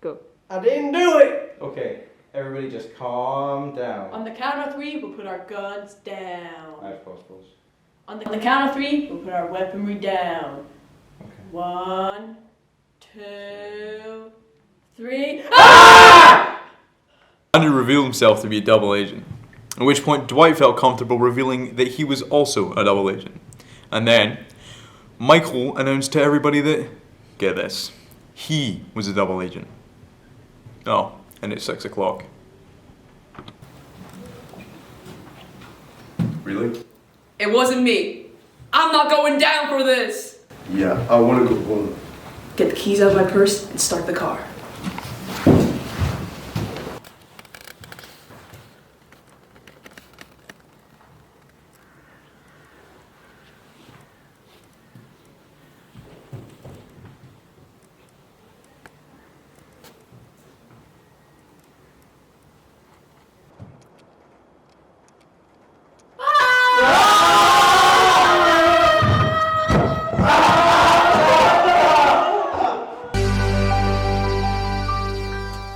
Go. I didn't do it! Okay, everybody just calm down. On the count of three, we'll put our guns down. I suppose. On the count of three, we'll put our weaponry down. Okay. 1, 2, 3. Andrew revealed himself to be a double agent, at which point Dwight felt comfortable revealing that he was also a double agent. And then, Michael announced to everybody that, get this, he was a double agent. Oh, and it's 6 o'clock. Really? It wasn't me. I'm not going down for this. Yeah, I want to go home. Get the keys out of my purse and start the car.